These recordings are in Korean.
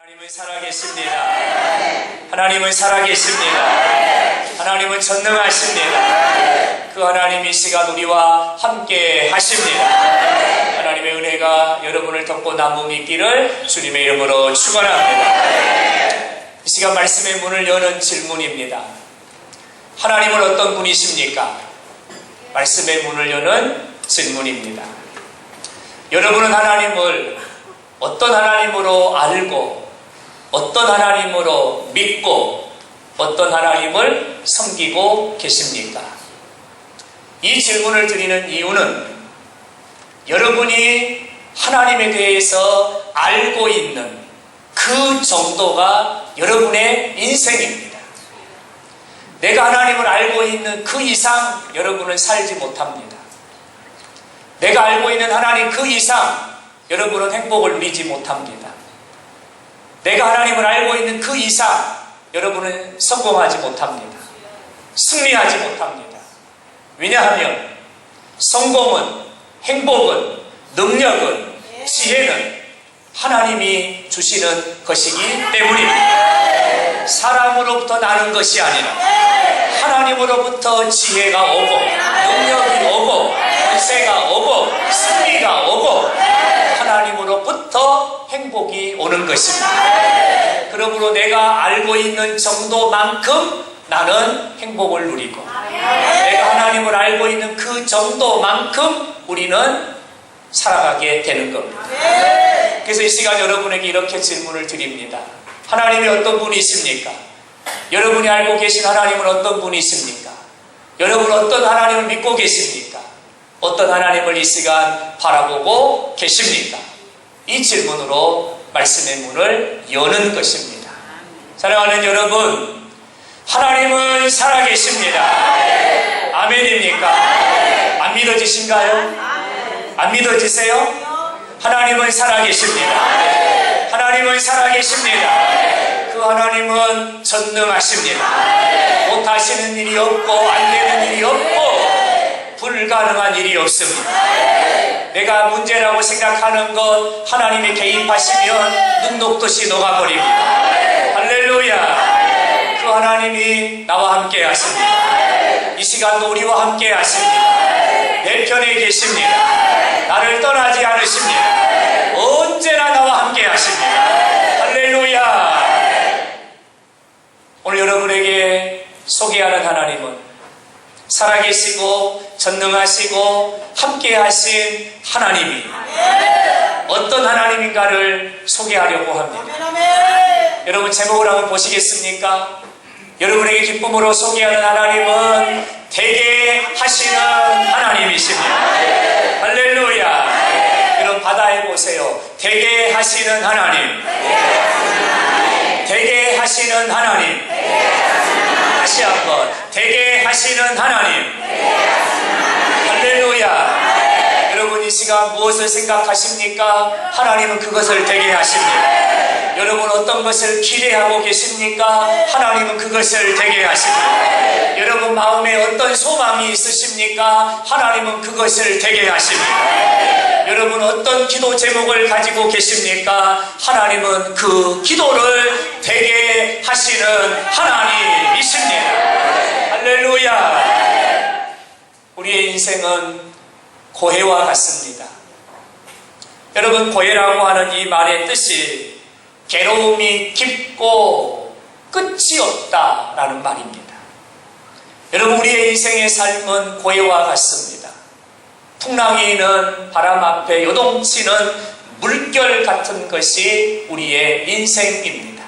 하나님은 살아계십니다. 하나님은 살아계십니다. 하나님은 전능하십니다. 그 하나님 이 시간 우리와 함께 하십니다. 하나님의 은혜가 여러분을 덮고 남음이 있기를 주님의 이름으로 축원합니다. 이 시간 말씀의 문을 여는 질문입니다. 하나님은 어떤 분이십니까? 말씀의 문을 여는 질문입니다. 여러분은 하나님을 어떤 하나님으로 알고 어떤 하나님으로 믿고 어떤 하나님을 섬기고 계십니까? 이 질문을 드리는 이유는 여러분이 하나님에 대해서 알고 있는 그 정도가 여러분의 인생입니다. 내가 하나님을 알고 있는 그 이상 여러분은 살지 못합니다. 내가 알고 있는 하나님 그 이상 여러분은 행복을 누리지 못합니다. 내가 하나님을 알고 있는 그 이상 여러분은 성공하지 못합니다. 승리하지 못합니다. 왜냐하면 성공은, 행복은, 능력은, 지혜는 하나님이 주시는 것이기 때문입니다. 사람으로부터 나는 것이 아니라 하나님으로부터 지혜가 오고 능력이 오고 권세가 오고 승리가 오고 하나님으로부터 행복이 오는 것입니다. 그러므로 내가 알고 있는 정도만큼 나는 행복을 누리고 내가 하나님을 알고 있는 그 정도만큼 우리는 살아가게 되는 겁니다. 그래서 이 시간 여러분에게 이렇게 질문을 드립니다. 하나님이 어떤 분이십니까? 여러분이 알고 계신 하나님은 어떤 분이십니까? 여러분 어떤 하나님을 믿고 계십니까? 어떤 하나님을 이 시간 바라보고 계십니까? 이 질문으로 말씀의 문을 여는 것입니다. 사랑하는 여러분, 하나님은 살아계십니다. 아멘입니까? 안 믿어지신가요? 안 믿어지세요? 하나님은 살아계십니다. 하나님은 살아계십니다. 그 하나님은 전능하십니다. 못하시는 일이 없고 안 되는 일이 없고 불가능한 일이 없습니다. 내가 문제라고 생각하는 것 하나님이 개입하시면 눈 녹듯이 녹아버립니다. 할렐루야. 그 하나님이 나와 함께 하십니다. 이 시간도 우리와 함께 하십니다. 내 편에 계십니다. 나를 떠나지 않으십니다. 언제나 나와 함께 하십니다. 할렐루야. 오늘 여러분에게 소개하는 하나님은 살아계시고 전능하시고 함께하신 하나님이 어떤 하나님인가를 소개하려고 합니다. 여러분 제목을 한번 보시겠습니까? 여러분에게 기쁨으로 소개하는 하나님은 되게 하시는 하나님이십니다. 할렐루야. 여러분 바다에 보세요. 되게 하시는 하나님, 되게 하시는 하나님. 다시 한번 되게 하시는 하나님. 할렐루야. 여러분 이 시간 무엇을 생각하십니까? 하나님은 그것을 되게 하십니다. 여러분 어떤 것을 기대하고 계십니까? 하나님은 그것을 되게 하십니다. 여러분 마음에 어떤 소망이 있으십니까? 하나님은 그것을 되게 하십니다. 여러분 어떤 기도 제목을 가지고 계십니까? 하나님은 그 기도를 되게 하시는 하나님이십니다. 할렐루야. 우리의 인생은 고해와 같습니다. 여러분 고해라고 하는 이 말의 뜻이 괴로움이 깊고 끝이 없다라는 말입니다. 여러분 우리의 인생의 삶은 고해와 같습니다. 풍랑이 는 바람 앞에 요동치는 물결 같은 것이 우리의 인생입니다.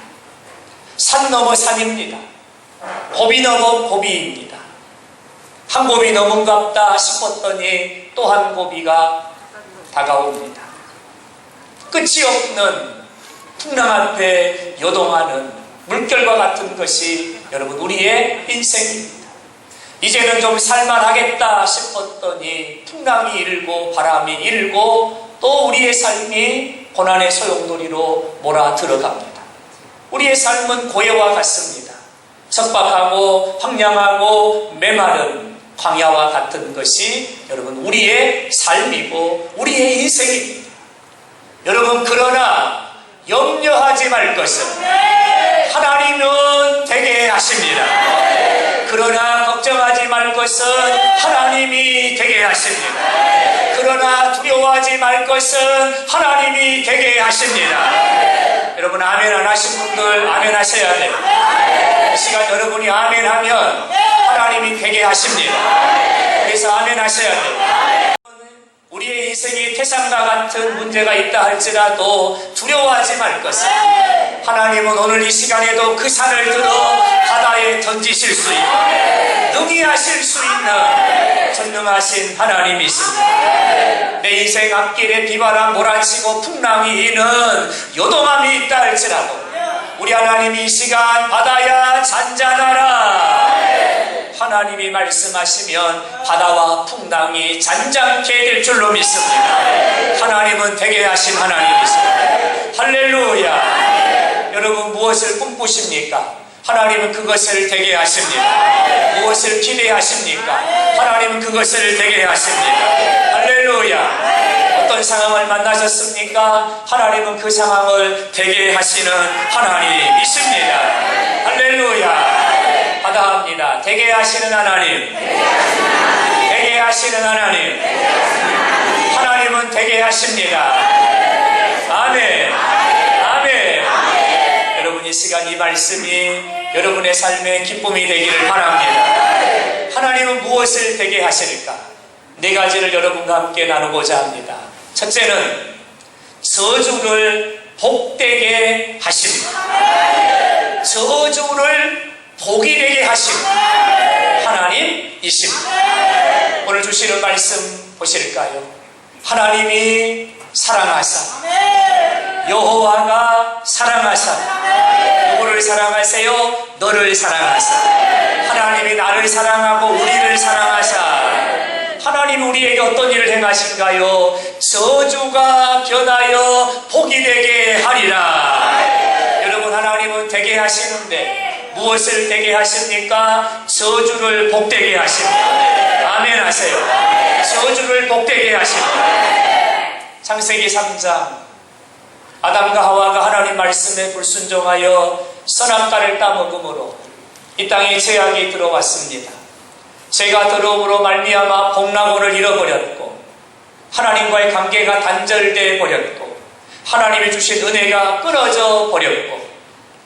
산 넘어 산입니다. 고비 넘어 고비입니다. 한 고비 넘은갑다 싶었더니 또 한 고비가 다가옵니다. 끝이 없는 풍랑 앞에 요동하는 물결과 같은 것이 여러분 우리의 인생입니다. 이제는 좀 살만하겠다 싶었더니 풍랑이 일고 바람이 일고 또 우리의 삶이 고난의 소용돌이로 몰아 들어갑니다. 우리의 삶은 고해와 같습니다. 척박하고 황량하고 메마른 광야와 같은 것이 여러분 우리의 삶이고 우리의 인생입니다. 여러분 그러나 염려하지 말 것은 하나님은 되게 하십니다. 그러나 걱정하지 말 것은 하나님이 되게 하십니다. 그러나 두려워하지 말 것은 하나님이 되게 하십니다. 여러분 아멘 안 하신 분들 아멘 하셔야 돼요. 이 시간 여러분이 아멘 하면 하나님이 되게 하십니다. 그래서 아멘 하셔야 돼요. 우리의 인생이 태산과 같은 문제가 있다 할지라도 두려워하지 말 것은 하나님은 오늘 이 시간에도 그 산을 들어 바다에 던지실 수 있고 능히 하실 수 있는 전능하신 하나님이십니다. 내 인생 앞길에 비바람 몰아치고 풍랑이 이는 요동함이 있다 할지라도 우리 하나님이 이 시간 바다야 잔잔하라 하나님이 말씀하시면 바다와 풍랑이 잔잔케 될 줄로 믿습니다. 하나님은 되게 하신 하나님이십니다. 할렐루야. 여러분 무엇을 꿈꾸십니까? 하나님은 그것을 되게 하십니다. 무엇을 기대하십니까? 하나님은 그것을 되게 하십니다. 할렐루야. 어떤 상황을 만나셨습니까? 하나님은 그 상황을 되게 하시는 하나님이십니다. 할렐루야. 받아합니다. 되게 하시는 하나님. 되게 하시는 하나님. 하나님은 되게 하십니다. 아멘. 아멘. 여러분 이 시간 이 말씀이 여러분의 삶의 기쁨이 되기를 바랍니다. 하나님은 무엇을 되게 하실까? 네 가지를 여러분과 함께 나누고자 합니다. 첫째는 저주를 복되게 하십니다. 저주를 복이 되게 하시는 하나님이십니다. 오늘 주시는 말씀 보실까요? 하나님이 사랑하사 여호와가 사랑하사 누구를 사랑하세요? 너를 사랑하사 하나님이 나를 사랑하고 우리를 사랑하사 하나님이 우리에게 어떤 일을 행하신가요? 저주가 변하여 복이 되게 하리라. 여러분 하나님은 되게 하시는데 무엇을 되게 하십니까? 저주를 복되게 하십니다. 아멘 하세요. 저주를 복되게 하십니다. 창세기 3장 아담과 하와가 하나님 말씀에 불순종하여 선악과를 따먹음으로 이 땅에 죄악이 들어왔습니다. 죄가 들어옴으로 말미암아 복락원을 잃어버렸고 하나님과의 관계가 단절되어 버렸고 하나님이 주신 은혜가 끊어져 버렸고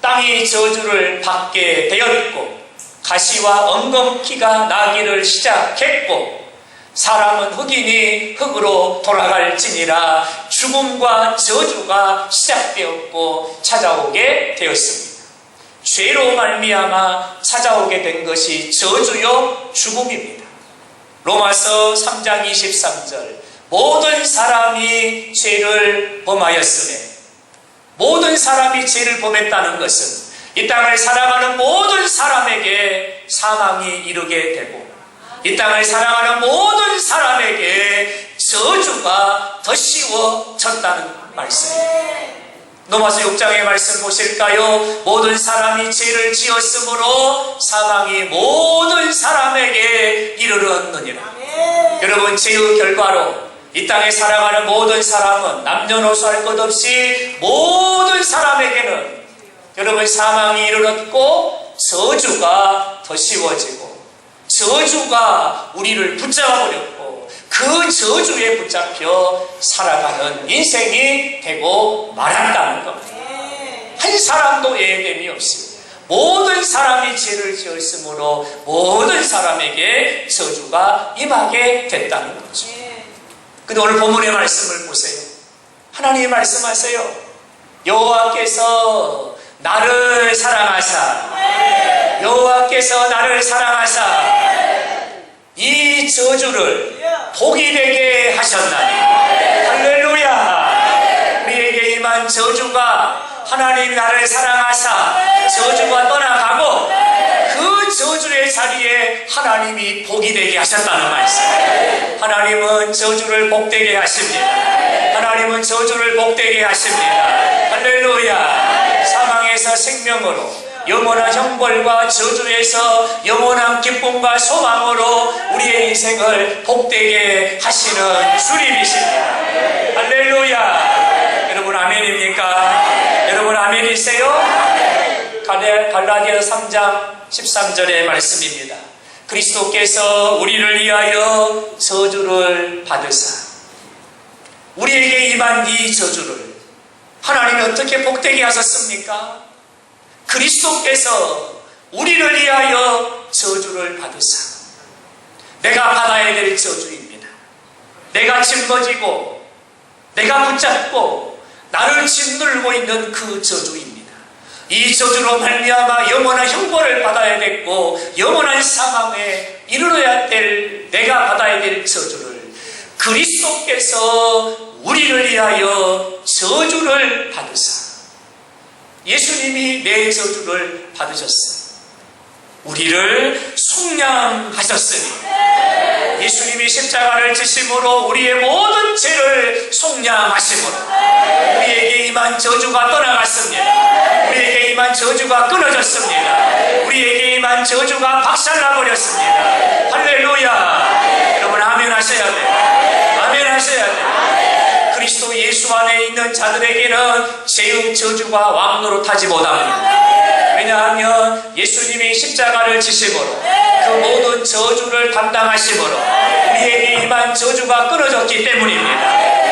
땅이 저주를 받게 되었고 가시와 엉겅퀴가 나기를 시작했고 사람은 흙이니 흙으로 돌아갈지니라 죽음과 저주가 시작되었고 찾아오게 되었습니다. 죄로 말미암아 찾아오게 된 것이 저주요 죽음입니다. 로마서 3장 23절 모든 사람이 죄를 범하였으며 모든 사람이 죄를 범했다는 것은 이 땅을 살아가는 모든 사람에게 사망이 이르게 되고 이 땅을 살아가는 모든 사람에게 저주가 더 씌워졌다는 말씀입니다. 로마서 6장의 말씀 보실까요? 모든 사람이 죄를 지었으므로 사망이 모든 사람에게 이르렀느니라. 여러분 죄의 결과로 이 땅에 살아가는 모든 사람은 남녀노소 할 것 없이 모든 사람에게는 여러분 사망이 이르렀고 저주가 더 씌워지고 저주가 우리를 붙잡아버렸고 그 저주에 붙잡혀 살아가는 인생이 되고 말았다는 겁니다. 한 사람도 예외됨이 없습니다. 모든 사람이 죄를 지었으므로 모든 사람에게 저주가 임하게 됐다는 거죠. 근데 오늘 본문의 말씀을 보세요. 하나님이 말씀하세요. 여호와께서 나를 사랑하사 여호와께서 나를 사랑하사 이 저주를 복이 되게 하셨나니 할렐루야. 우리에게 임한 저주가 하나님이 나를 사랑하사 저주가 떠나가고 그 저주의 자리에 하나님이 복이 되게 하셨다는 말씀. 하나님은 저주를 복되게 하십니다. 하나님은 저주를 복되게 하십니다. 할렐루야. 사망에서 생명으로 영원한 형벌과 저주에서 영원한 기쁨과 소망으로 우리의 인생을 복되게 하시는 주님이십니다. 할렐루야. 여러분 아멘입니까? 여러분 아멘입니까? 아멘이세요? 갈라디아 3장 13절의 말씀입니다. 그리스도께서 우리를 위하여 저주를 받으사 우리에게 임한 이 저주를 하나님이 어떻게 복되게 하셨습니까? 그리스도께서 우리를 위하여 저주를 받으사 내가 받아야 될 저주입니다. 내가 짊어지고 내가 붙잡고 나를 짓누르고 있는 그 저주입니다. 이 저주로 말미암아 영원한 형벌을 받아야 됐고 영원한 사망에 이르러야 될 내가 받아야 될 저주를 그리스도께서 우리를 위하여 저주를 받으사 예수님이 내 저주를 받으셨어요. 우리를 속량하셨으니 예수님이 십자가를 지심으로 우리의 모든 죄를 속량하심으로 우리에게 임한 저주가 떠나갔습니다. 우리에게 임한 저주가 끊어졌습니다. 우리에게 임한 저주가 박살나버렸습니다. 할렐루야. 여러분 아멘 하셔야 돼요. 아멘 하셔야 돼요. 그리스도 예수 안에 있는 자들에게는 죄의 저주가 왕노릇하지 못합니다. 왜냐하면 예수님이 십자가를 지심으로 그 모든 저주를 담당하심으로 우리에게 임한 저주가 끊어졌기 때문입니다.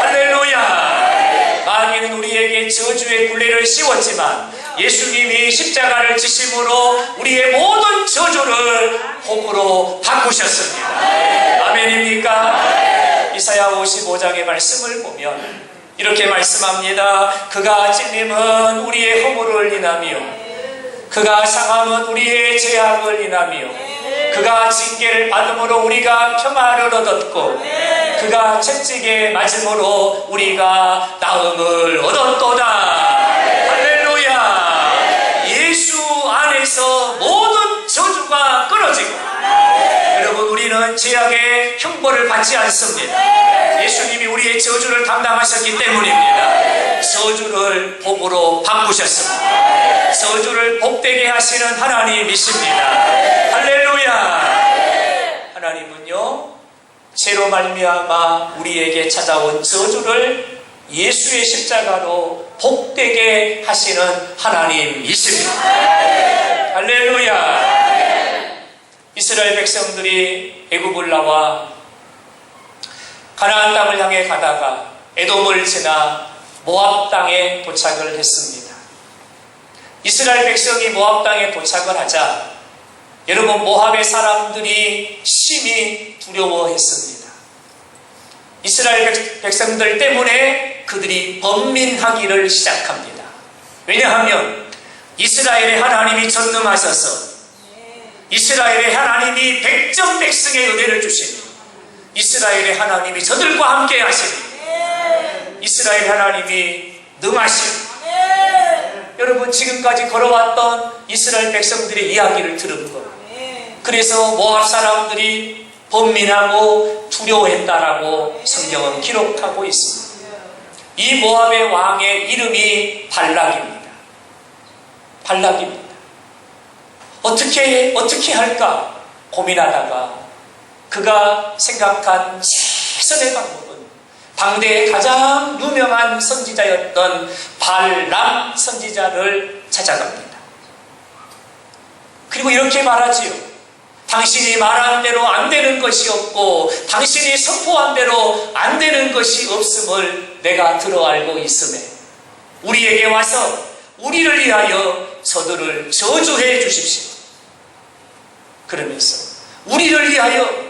할렐루야. 마귀는 우리에게 저주의 굴레를 씌웠지만 예수님이 십자가를 지심으로 우리의 모든 저주를 복으로 바꾸셨습니다. 아멘입니까? 이사야 55장의 말씀을 보면 이렇게 말씀합니다. 그가 찔림은 우리의 허물을 인하며 그가 상함은 우리의 죄악을 인하며 그가 징계를 받음으로 우리가 평화를 얻었고 그가 채찍에 맞음으로 우리가 나음을 얻었도다. 할렐루야. 예수 안에서 모든 저주가 끊어지고 여러분 우리는 죄악의 형벌을 받지 않습니다. 예수님이 우리의 저주를 담당하셨기 때문입니다. 저주를 복으로 바꾸셨습니다. 저주를 복되게 하시는 하나님이십니다. 할렐루야. 하나님은요 죄로 말미암아 우리에게 찾아온 저주를 예수의 십자가로 복되게 하시는 하나님이십니다. 할렐루야. 이스라엘 백성들이 애굽을 나와 가나안 땅을 향해 가다가 에돔을 지나 모압 땅에 도착을 했습니다. 이스라엘 백성이 모압 땅에 도착을 하자 여러분 모압의 사람들이 심히 두려워했습니다. 이스라엘 백성들 때문에 그들이 번민하기를 시작합니다. 왜냐하면 이스라엘의 하나님이 전능하셔서 이스라엘의 하나님이 백정 백성의 은혜를 주시니 이스라엘의 하나님이 저들과 함께 하시니 이스라엘 하나님이 능하시니 여러분 지금까지 걸어왔던 이스라엘 백성들의 이야기를 들은 것 그래서 모압 사람들이 번민하고 두려워했다라고 성경은 기록하고 있습니다. 이 모압의 왕의 이름이 발락입니다. 발락입니다. 어떻게 할까 고민하다가 그가 생각한 최선의 방법은 당대의 가장 유명한 선지자였던 발람 선지자를 찾아갑니다. 그리고 이렇게 말하지요. 당신이 말한 대로 안 되는 것이 없고 당신이 선포한 대로 안 되는 것이 없음을 내가 들어 알고 있음에 우리에게 와서 우리를 위하여 저들을 저주해 주십시오. 그러면서 우리를 위하여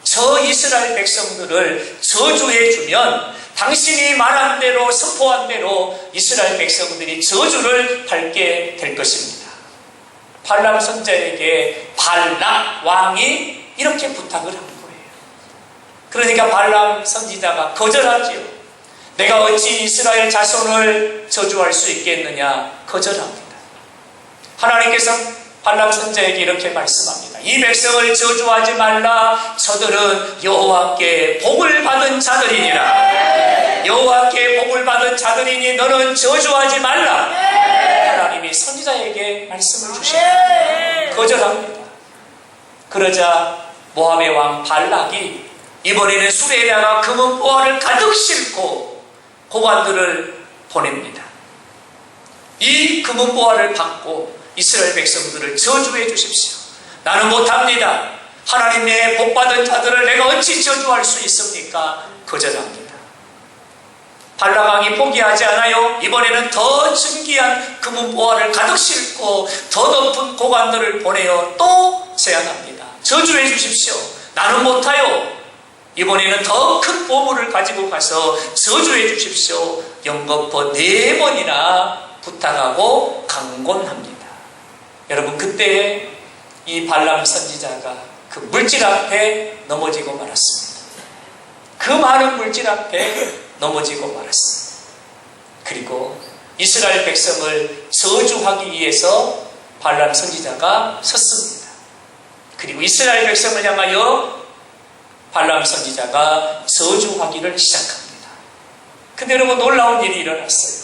저 이스라엘 백성들을 저주해 주면 당신이 말한 대로 선포한 대로 이스라엘 백성들이 저주를 받게 될 것입니다. 발람 선지자에게 발락 왕이 이렇게 부탁을 한 거예요. 그러니까 발람 선지자가 거절하지요. 내가 어찌 이스라엘 자손을 저주할 수 있겠느냐 거절합니다. 하나님께서 발람 선지자에게 이렇게 말씀합니다. 이 백성을 저주하지 말라. 저들은 여호와께 복을 받은 자들이니라. 여호와께 복을 받은 자들이니 너는 저주하지 말라. 하나님이 선지자에게 말씀을 주십니다. 거절합니다. 그러자 모압의 왕 발락이 이번에는 수레에다가 금은 보화를 가득 싣고 고관들을 보냅니다. 이 이 금은보화를 받고 이스라엘 백성들을 저주해 주십시오. 나는 못합니다. 하나님의 복받은 자들을 내가 어찌 저주할 수 있습니까? 거절합니다. 발람왕이 포기하지 않아요. 이번에는 더 증기한 금은보화를 가득 싣고 더 높은 고관들을 보내어 또 제안합니다. 저주해 주십시오. 나는 못하요. 이번에는 더 큰 보물을 가지고 가서 저주해 주십시오. 연거푸 4번이나 부탁하고 강권합니다. 여러분, 그때 이 발람 선지자가 그 물질 앞에 넘어지고 말았습니다. 그 많은 물질 앞에 넘어지고 말았습니다. 그리고 이스라엘 백성을 저주하기 위해서 발람 선지자가 섰습니다. 그리고 이스라엘 백성을 향하여 발람 선지자가 저주하기를 시작합니다. 근데 여러분, 놀라운 일이 일어났어요.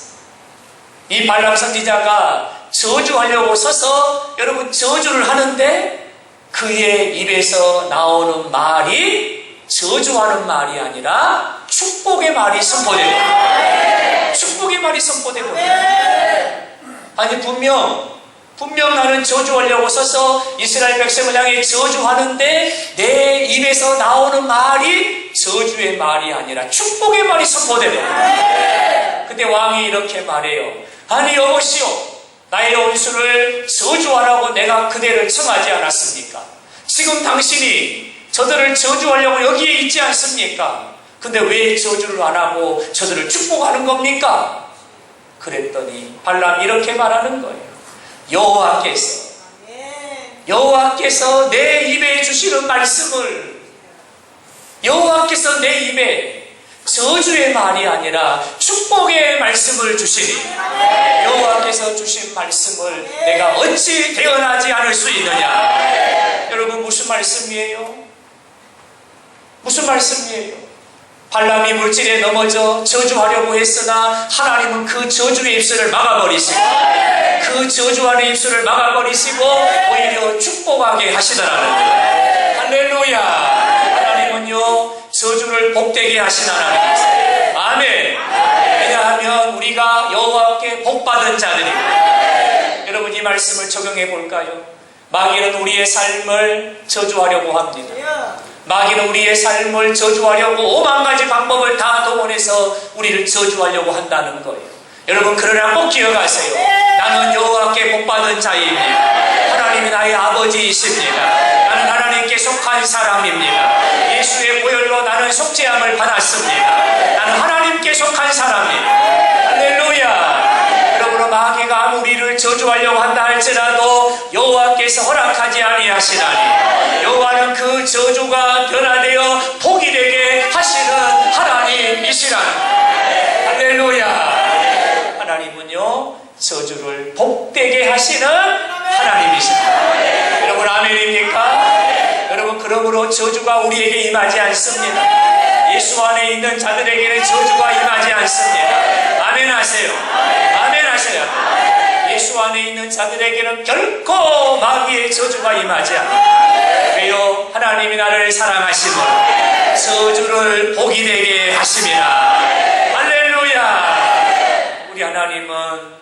이 발람 선지자가 저주하려고 서서 여러분 저주를 하는데 그의 입에서 나오는 말이 저주하는 말이 아니라 축복의 말이 선포되고, 축복의 말이 선포되고, 아니 분명 나는 저주하려고 서서 이스라엘 백성을 향해 저주하는데 내 입에서 나오는 말이 저주의 말이 아니라 축복의 말이 선포되고. 근데 왕이 이렇게 말해요. 아니 여보시오, 나의 원수를 저주하라고 내가 그대를 청하지 않았습니까? 지금 당신이 저들을 저주하려고 여기에 있지 않습니까? 근데 왜 저주를 안 하고 저들을 축복하는 겁니까? 그랬더니 발람이 이렇게 말하는 거예요. 여호와께서 내 입에 주시는 말씀을, 여호와께서 내 입에 저주의 말이 아니라 축복의 말씀을 주시니 여호와께서 주신 말씀을 내가 어찌 대언하지 않을 수 있느냐. 여러분, 무슨 말씀이에요? 무슨 말씀이에요? 발람이 물질에 넘어져 저주하려고 했으나 하나님은 그 저주의 입술을 막아버리시고, 그 저주하는 입술을 막아버리시고 오히려 축복하게 하시더라는 거예요. 할렐루야. 하나님은요, 저주를 복되게 하신 하나님이세요. 아멘. 왜냐하면 우리가 여호와께 복받은 자들이고. 여러분, 이 말씀을 적용해 볼까요? 마귀는 우리의 삶을 저주하려고 합니다. 마귀는 우리의 삶을 저주하려고 5만 가지 방법을 다 동원해서 우리를 저주하려고 한다는 거예요. 여러분, 그러나 꼭 기억하세요. 나는 여호와께 복받은 자입니다. 하나님이 나의 아버지이십니다. 나는 하나님께 속한 사람입니다. 예수의 보혈로 나는 속죄함을 받았습니다. 나는 하나님께 속한 사람입니다. 할렐루야. 여러분, 마귀가 우리를 저주하려고 한다 할지라도 여호와께서 허락하지 아니하시나니 여호와는 그 저주가 변화되어 복이 되게 하시는 하나님이시라니. 할렐루야. 하나님은요, 저주를 복되게 하시는 하나님이십니다. 여러분, 아멘입니까? 여러분, 그러므로 저주가 우리에게 임하지 않습니다. 예수 안에 있는 자들에게는 저주가 임하지 않습니다. 아멘 하세요. 아멘 하셔야. 예수 안에 있는 자들에게는 결코 마귀의 저주가 임하지 않아요. 왜요? 하나님이 나를 사랑하시고 저주를 복이 되게 하십니다. 할렐루야. 우리 하나님은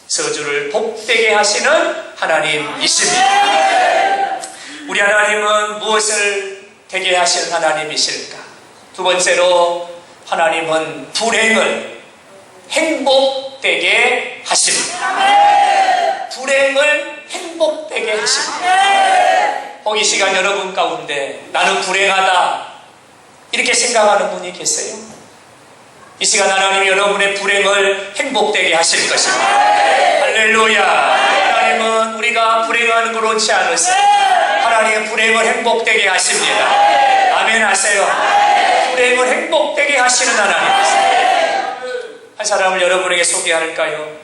저주를 복되게 하시는 하나님이십니다. 우리 하나님은 무엇을 되게 하시는 하나님이실까? 두 번째로, 하나님은 불행을 행복되게 하십니다. 불행을 행복되게 하십니다. 혹 이 시간 여러분 가운데 나는 불행하다 이렇게 생각하는 분이 계세요? 이 시간 하나님이 여러분의 불행을 행복되게 하실 것입니다. 할렐루야. 하나님은 우리가 불행하는 걸 원치 않으세요. 하나님은 불행을 행복되게 하십니다. 아멘 하세요. 불행을 행복되게 하시는 하나님이세요. 한 사람을 여러분에게 소개할까요?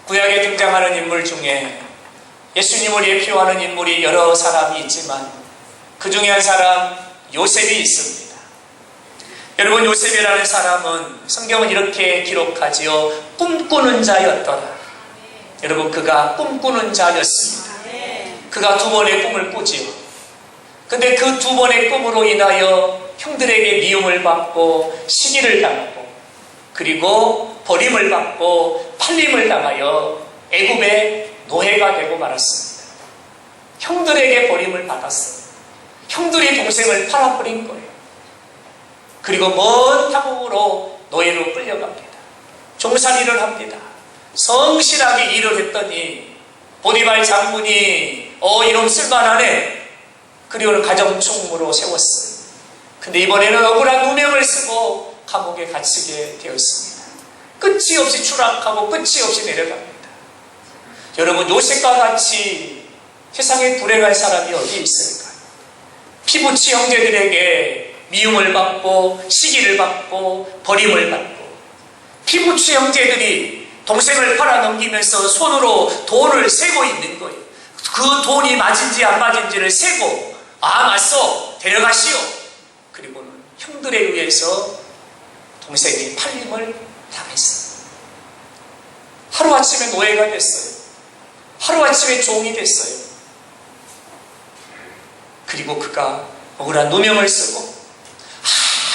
구약에 등장하는 인물 중에 예수님을 예표하는 인물이 여러 사람이 있지만 그 중에 한 사람, 요셉이 있습니다. 여러분, 요셉이라는 사람은 성경은 이렇게 기록하지요. 꿈꾸는 자였더라. 여러분, 그가 꿈꾸는 자였습니다. 그가 2번의 꿈을 꾸지요. 근데 그 2번의 꿈으로 인하여 형들에게 미움을 받고 시기를 당하고 그리고 버림을 받고 팔림을 당하여 애굽의 노예가 되고 말았습니다. 형들에게 버림을 받았어요. 형들이 동생을 팔아버린 거예요. 그리고 먼 타국으로 노예로 끌려갑니다. 종살이를 합니다. 성실하게 일을 했더니 보디발 장군이 이놈 쓸만하네. 그리고는 가정총무로 세웠어요. 근데 이번에는 억울한 누명을 쓰고 감옥에 갇히게 되었습니다. 끝이 없이 추락하고 끝이 없이 내려갑니다. 여러분, 요셉과 같이 세상에 불행한 사람이 어디 있을까요? 피부치 형제들에게 미움을 받고 시기를 받고 버림을 받고, 피부치 형제들이 동생을 팔아넘기면서 손으로 돈을 세고 있는 거예요. 그 돈이 맞은지 안 맞은지를 세고, 맞소, 데려가시오. 그리고는 형들에 의해서 동생이 팔림을 당했어요. 하루아침에 노예가 됐어요. 하루아침에 종이 됐어요. 그리고 그가 억울한 누명을 쓰고,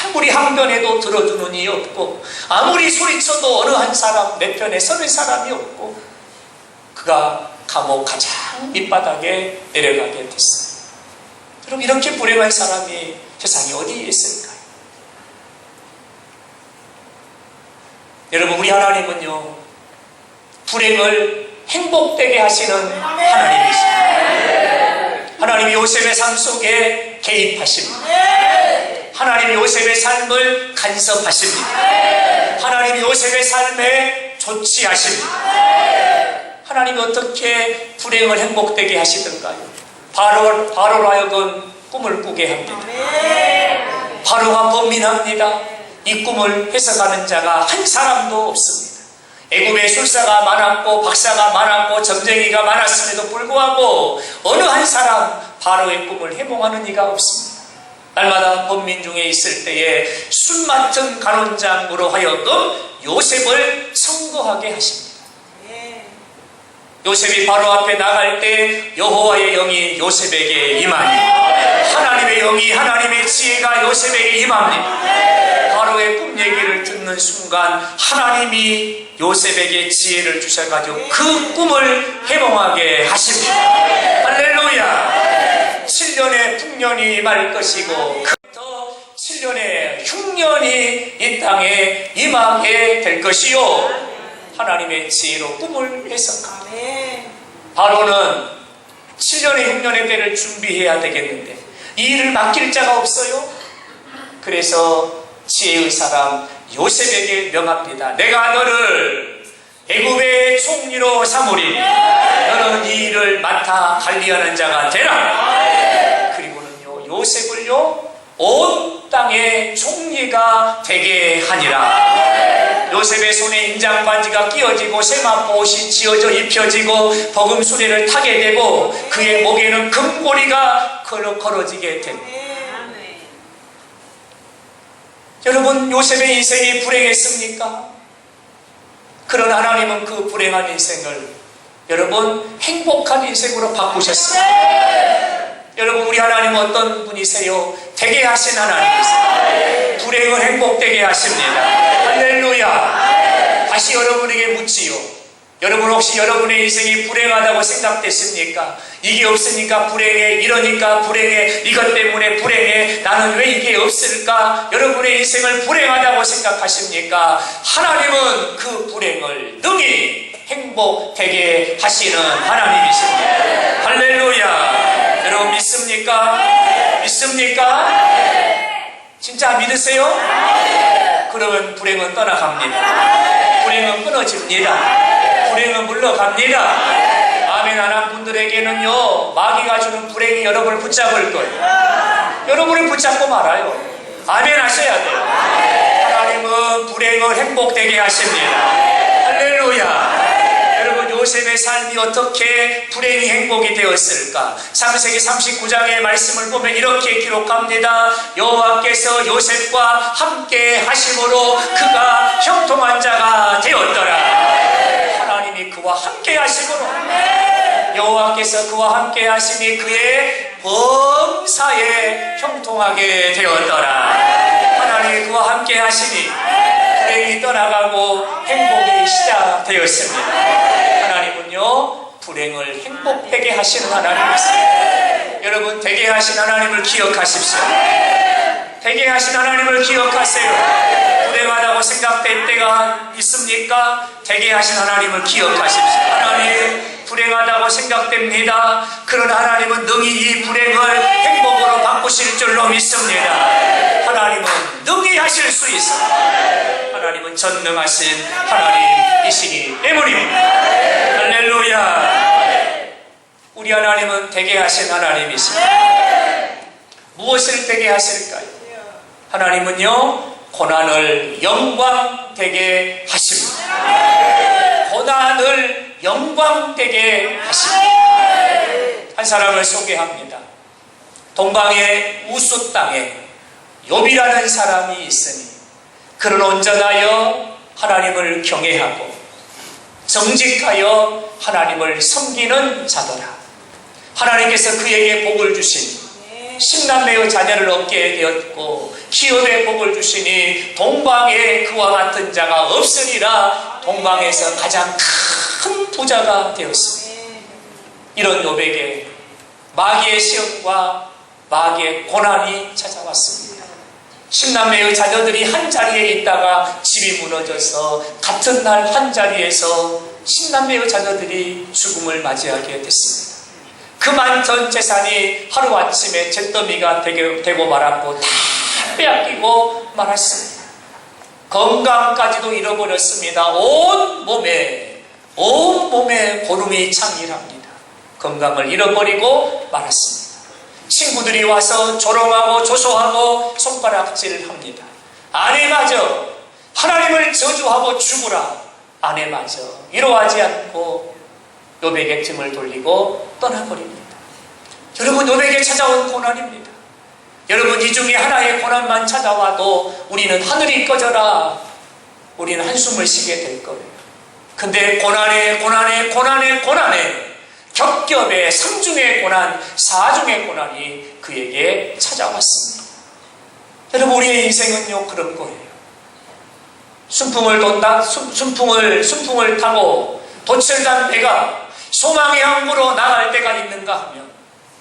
아무리 항변해도 들어주는 이 없고, 아무리 소리쳐도 어느 한 사람 내 편에 서는 사람이 없고, 그가 감옥 가장 밑바닥에 내려가게 됐어요. 여러분, 이렇게 불행한 사람이 세상에 어디에 있을까요? 여러분, 우리 하나님은요, 불행을 행복되게 하시는 하나님이십니다. 하나님이 요셉의 삶 속에 개입하십니다. 하나님이 요셉의 삶을 간섭하십니다. 하나님이 요셉의 삶에 조치하십니다. 하나님이 어떻게 불행을 행복되게 하시던가요? 바로로 하여금 꿈을 꾸게 합니다. 바로가 번민합니다. 이 꿈을 해석하는 자가 한 사람도 없습니다. 애굽에 술사가 많았고 박사가 많았고 점쟁이가 많았음에도 불구하고 어느 한 사람 바로의 꿈을 해몽하는 이가 없습니다. 날마다 번민 중에 있을 때에 술 맡은 간원장으로 하여금 요셉을 청구하게 하십니다. 요셉이 바로 앞에 나갈 때 여호와의 영이 요셉에게 임합니다. 하나님의 영이, 하나님의 지혜가 요셉에게 임합니다. 바로의 꿈 얘기를 듣는 순간 하나님이 요셉에게 지혜를 주셔가지고 그 꿈을 해몽하게 하십니다. 할렐루야. 7년의 풍년이 임할 것이고 그부터 7년의 흉년이 이 땅에 임하게 될 것이요, 하나님의 지혜로 꿈을 해석합니다. 바로는 7년의 흉년의 때를 준비해야 되겠는데 이 일을 맡길 자가 없어요. 그래서 지혜의 사람 요셉에게 명합니다. 내가 너를 애굽의 총리로 삼으리니 너는 이 일을 맡아 관리하는 자가 되라. 그리고는요, 요셉을요 온 땅의 총리가 되게 하니라. 요셉의 손에 인장반지가 끼어지고 세마포옷이 지어져 입혀지고 버금수레를 타게 되고 그의 목에는 금고리가 걸어지게 됩니다. 여러분, 요셉의 인생이 불행했습니까? 그러나 하나님은 그 불행한 인생을 여러분 행복한 인생으로 바꾸셨습니다. 여러분, 우리 하나님은 어떤 분이세요? 되게 하신 하나님이세요. 불행을 행복되게 하십니다. 할렐루야. 다시 여러분에게 묻지요. 여러분, 혹시 여러분의 인생이 불행하다고 생각되십니까? 이게 없으니까 불행해, 이러니까 불행해, 이것 때문에 불행해, 나는 왜 이게 없을까? 여러분의 인생을 불행하다고 생각하십니까? 하나님은 그 불행을 능히 행복되게 하시는 하나님이십니다. 할렐루야. 여러분, 믿습니까? 믿습니까? 진짜 믿으세요? 그러면 불행은 떠나갑니다. 불행은 끊어집니다. 불행은 물러갑니다. 아멘 안 한 분들에게는요, 마귀가 주는 불행이 여러분을 붙잡을 거예요. 여러분을 붙잡고 말아요. 아멘 하셔야 돼요. 하나님은 불행을 행복되게 하십니다. 할렐루야. 여러분, 요셉의 삶이 어떻게 불행이 행복이 되었을까? 창세기 39장의 말씀을 보면 이렇게 기록합니다. 여호와께서 요셉과 함께 하심으로 그가 형통한 자가 되었더라. 하나님이 그와 함께 하심으로, 여호와께서 그와 함께 하시니 그의 범사에 형통하게 되었더라. 하나님이 그와 함께 하시니 불행이 떠나가고 행복이 시작되었습니다. 하나님은요, 불행을 행복되게 하시는 하나님이세요. 여러분, 되게 하신 하나님을 기억하십시오. 되게 하신 하나님을 기억하세요. 불행하다고 생각될 때가 있습니까? 되게 하신 하나님을 기억하십시오. 하나님, 불행하다고 생각됩니다. 그러나 하나님은 능히 이 불행을 행복으로 바꾸실 줄로 믿습니다. 하나님은 능히 하실 수 있습니다. 하나님은 전능하신 하나님이시기 때문입니다. 할렐루야. 우리 하나님은 되게 하신 하나님이십니다. 무엇을 되게 하실까요? 하나님은요, 고난을 영광되게 하십니다. 고난을 영광되게 하십니다. 한 사람을 소개합니다. 동방의 우수 땅에 욥이라는 사람이 있으니 그는 온전하여 하나님을 경외하고 정직하여 하나님을 섬기는 자더라. 하나님께서 그에게 복을 주시니 10남매의 자녀를 얻게 되었고 기업에 복을 주시니 동방에 그와 같은 자가 없으리라. 동방에서 가장 큰 부자가 되었습니다. 이런 욥에게 마귀의 시험과 마귀의 고난이 찾아왔습니다. 10남매의 자녀들이 한 자리에 있다가 집이 무너져서 같은 날 한 자리에서 10남매의 자녀들이 죽음을 맞이하게 됐습니다. 그 많던 재산이 하루아침에 잿더미가 되고 말았고 다 빼앗기고 말았습니다. 건강까지도 잃어버렸습니다. 온 몸에 고름이 창일합니다. 건강을 잃어버리고 말았습니다. 친구들이 와서 조롱하고 조소하고 손가락질합니다. 아내마저 하나님을 저주하고 죽으라. 아내마저 위로하지 않고 욥에게 등을 돌리고 떠나버립니다. 여러분, 욥에게 찾아온 고난입니다. 여러분, 이 중에 하나의 고난만 찾아와도 우리는 하늘이 꺼져라, 우리는 한숨을 쉬게 될 거예요. 근데 고난에 겹겹의 3중의 고난, 4중의 고난이 그에게 찾아왔습니다. 여러분, 우리의 인생은요, 그런 거예요. 순풍을 타고 도철단 배가 소망의 항구로 나갈 때가 있는가 하면